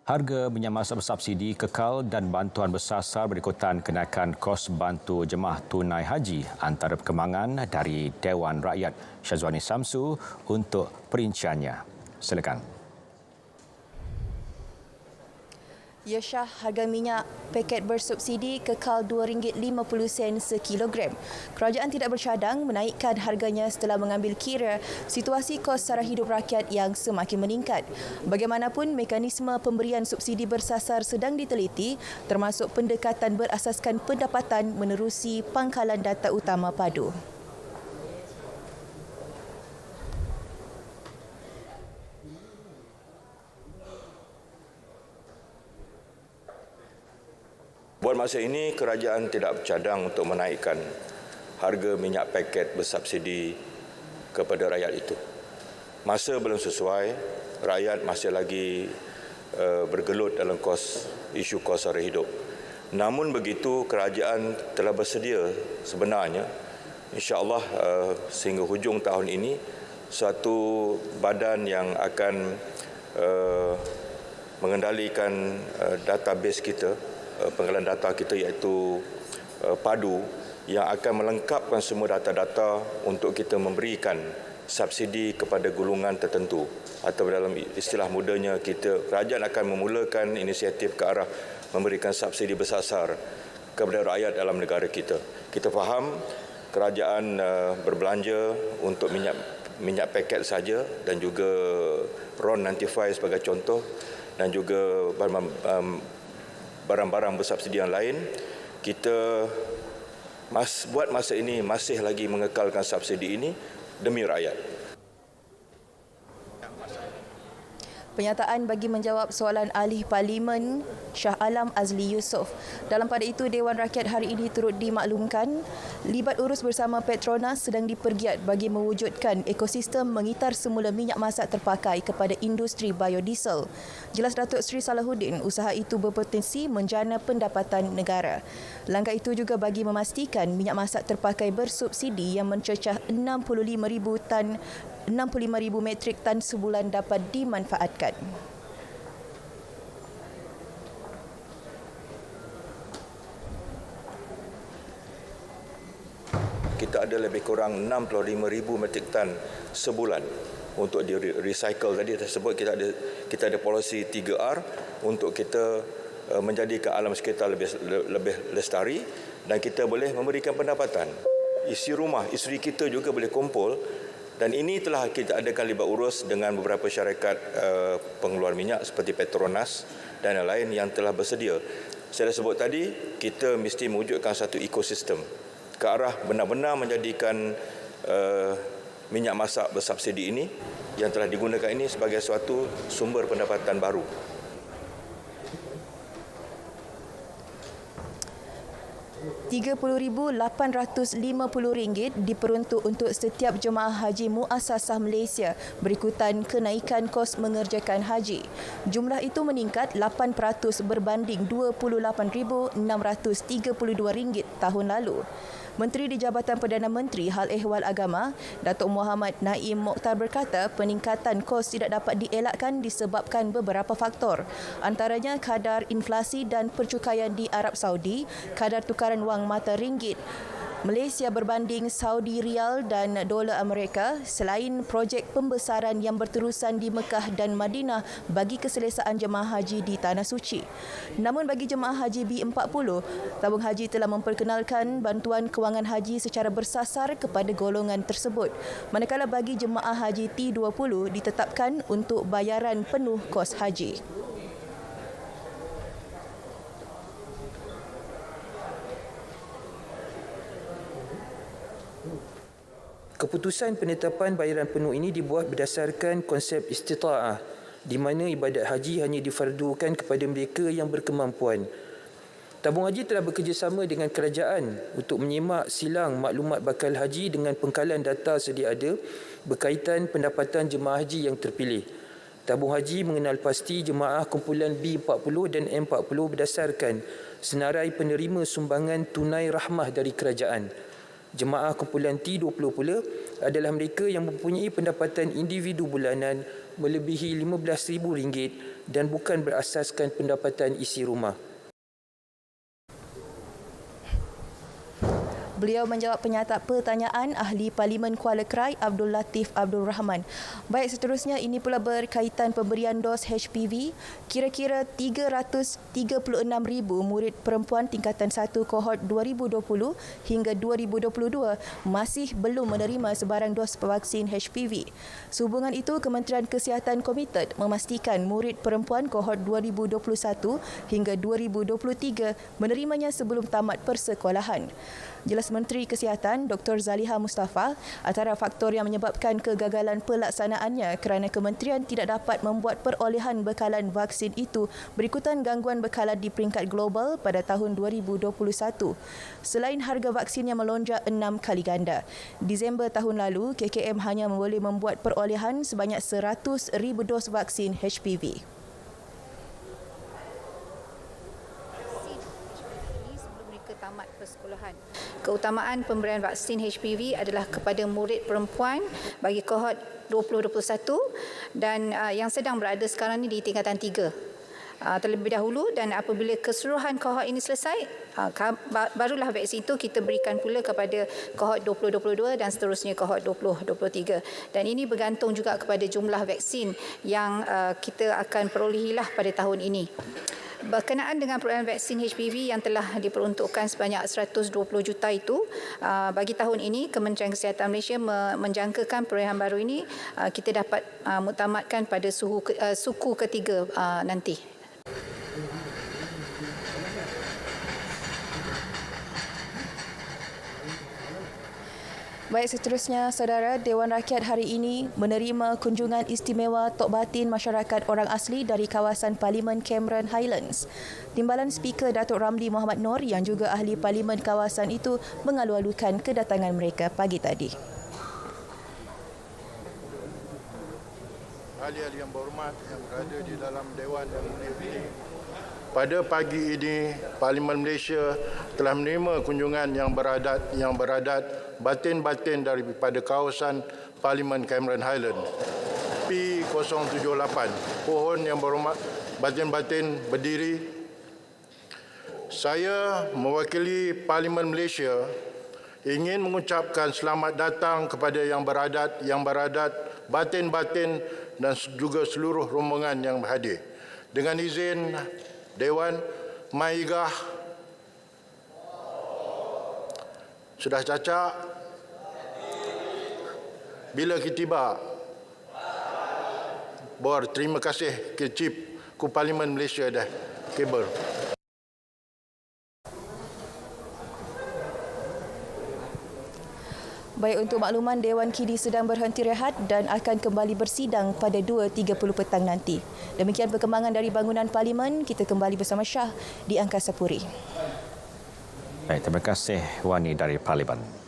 Harga minyak masak bersubsidi kekal dan bantuan bersasar berikutan kenaikan kos bantu jemaah tunai haji. Antara perkembangan dari Dewan Rakyat Syazwani Samsu untuk perinciannya. Silakan. Ya Syah, harga minyak paket bersubsidi kekal RM2.50 sekilogram. Kerajaan tidak bercadang menaikkan harganya setelah mengambil kira situasi kos sara hidup rakyat yang semakin meningkat. Bagaimanapun, mekanisme pemberian subsidi bersasar sedang diteliti termasuk pendekatan berasaskan pendapatan menerusi pangkalan data utama padu. Buat masa ini, kerajaan tidak bercadang untuk menaikkan harga minyak paket bersubsidi kepada rakyat itu. Masa belum sesuai, rakyat masih lagi bergelut dalam isu kos sara hidup. Namun begitu, kerajaan telah bersedia sebenarnya, insya-Allah sehingga hujung tahun ini, suatu badan yang akan mengendalikan database kita, penggalan data kita iaitu PADU yang akan melengkapkan semua data-data untuk kita memberikan subsidi kepada golongan tertentu atau dalam istilah mudanya kerajaan akan memulakan inisiatif ke arah memberikan subsidi bersasar kepada rakyat dalam negara kita. Kita faham kerajaan berbelanja untuk minyak paket saja dan juga RON 95 sebagai contoh dan juga barang-barang bersubsidi yang lain. Kita buat masa ini masih lagi mengekalkan subsidi ini demi rakyat. Penyataan bagi menjawab soalan ahli Parlimen Shah Alam Azli Yusof. Dalam pada itu, Dewan Rakyat hari ini turut dimaklumkan libat urus bersama Petronas sedang dipergiat bagi mewujudkan ekosistem mengitar semula minyak masak terpakai kepada industri biodiesel. Jelas Datuk Seri Salahuddin, usaha itu berpotensi menjana pendapatan negara. Langkah itu juga bagi memastikan minyak masak terpakai bersubsidi yang mencecah 65,000 metrik tan sebulan dapat dimanfaatkan. Kita ada lebih kurang 65,000 metrik tan sebulan untuk di-recycle. Tadi tersebut kita ada polisi 3R untuk kita menjadikan alam sekitar lebih lestari dan kita boleh memberikan pendapatan. Isi rumah, isteri kita juga boleh kumpul. Dan ini telah kita adakan libat urus dengan beberapa syarikat pengeluar minyak seperti Petronas dan lain-lain yang telah bersedia. Saya dah sebut tadi, kita mesti mewujudkan satu ekosistem ke arah benar-benar menjadikan minyak masak bersubsidi ini yang telah digunakan ini sebagai suatu sumber pendapatan baru. RM30,850 diperuntuk untuk setiap jemaah haji Muassasah Malaysia berikutan kenaikan kos mengerjakan haji. Jumlah itu meningkat 8% berbanding RM28,632 tahun lalu. Menteri di Jabatan Perdana Menteri Hal Ehwal Agama, Datuk Muhammad Naim Mokhtar berkata peningkatan kos tidak dapat dielakkan disebabkan beberapa faktor. Antaranya kadar inflasi dan percukaian di Arab Saudi, kadar tukaran wang mata ringgit Malaysia berbanding Saudi Rial dan dolar Amerika, selain projek pembesaran yang berterusan di Mekah dan Madinah bagi keselesaan jemaah haji di Tanah Suci. Namun bagi jemaah haji B40, tabung haji telah memperkenalkan bantuan kewangan haji secara bersasar kepada golongan tersebut. Manakala bagi jemaah haji T20 ditetapkan untuk bayaran penuh kos haji. Keputusan penetapan bayaran penuh ini dibuat berdasarkan konsep istita'ah, di mana ibadat haji hanya difardukan kepada mereka yang berkemampuan. Tabung haji telah bekerjasama dengan kerajaan untuk menyemak silang maklumat bakal haji dengan pengkalan data sedia ada berkaitan pendapatan jemaah haji yang terpilih. Tabung haji mengenal pasti jemaah kumpulan B40 dan M40 berdasarkan senarai penerima sumbangan tunai rahmah dari kerajaan. Jemaah kumpulan T20 pula adalah mereka yang mempunyai pendapatan individu bulanan melebihi RM15,000 dan bukan berasaskan pendapatan isi rumah. Beliau menjawab pertanyaan ahli Parlimen Kuala Krai Abdul Latif Abdul Rahman. Baik, seterusnya ini pula berkaitan pemberian dos HPV. Kira-kira 336,000 murid perempuan tingkatan 1 kohort 2020 hingga 2022 masih belum menerima sebarang dos vaksin HPV. Sehubungan itu, Kementerian Kesihatan komited memastikan murid perempuan kohort 2021 hingga 2023 menerimanya sebelum tamat persekolahan. Jelas Menteri Kesihatan Dr. Zaliha Mustafa, antara faktor yang menyebabkan kegagalan pelaksanaannya kerana kementerian tidak dapat membuat perolehan bekalan vaksin itu berikutan gangguan bekalan di peringkat global pada tahun 2021. Selain harga vaksin yang melonjak 6 kali ganda, Disember tahun lalu KKM hanya boleh membuat perolehan sebanyak 100,000 dos vaksin HPV. Tamat persekolahan. Keutamaan pemberian vaksin HPV adalah kepada murid perempuan bagi kohort 2021 dan yang sedang berada sekarang ini di tingkatan 3. Terlebih dahulu, dan apabila keseluruhan kohort ini selesai, barulah vaksin itu kita berikan pula kepada kohort 2022 dan seterusnya kohort 2023. Dan ini bergantung juga kepada jumlah vaksin yang kita akan perolehilah pada tahun ini. Berkenaan dengan perolehan vaksin HPV yang telah diperuntukkan sebanyak 120 juta itu, bagi tahun ini Kementerian Kesihatan Malaysia menjangkakan perolehan baru ini kita dapat muktamadkan pada suku ketiga nanti. Baik, seterusnya, saudara, Dewan Rakyat hari ini menerima kunjungan istimewa Tok Batin Masyarakat Orang Asli dari kawasan Parlimen Cameron Highlands. Timbalan Speaker Datuk Ramli Mohamad Noor yang juga ahli Parlimen kawasan itu mengalu-alukan kedatangan mereka pagi tadi. Ahli-ahli yang berhormat yang berada di dalam Dewan yang mulia ini, pada pagi ini Parlimen Malaysia telah menerima kunjungan yang beradat batin-batin daripada kawasan Parlimen Cameron Highlands P078. Pohon yang berhormat batin-batin berdiri. Saya mewakili Parlimen Malaysia ingin mengucapkan selamat datang kepada yang beradat batin-batin dan juga seluruh rombongan yang berhadir. Dengan izin Dewan, Maigah sudah cacak. Bila kita tiba, Bor, terima kasih ke Chief ku Parlimen Malaysia dah kabel. Baik, untuk makluman, Dewan kini sedang berhenti rehat dan akan kembali bersidang pada 2.30 petang nanti. Demikian perkembangan dari bangunan Parlimen. Kita kembali bersama Syah di Angkasa Puri. Baik, terima kasih Wani dari Parlimen.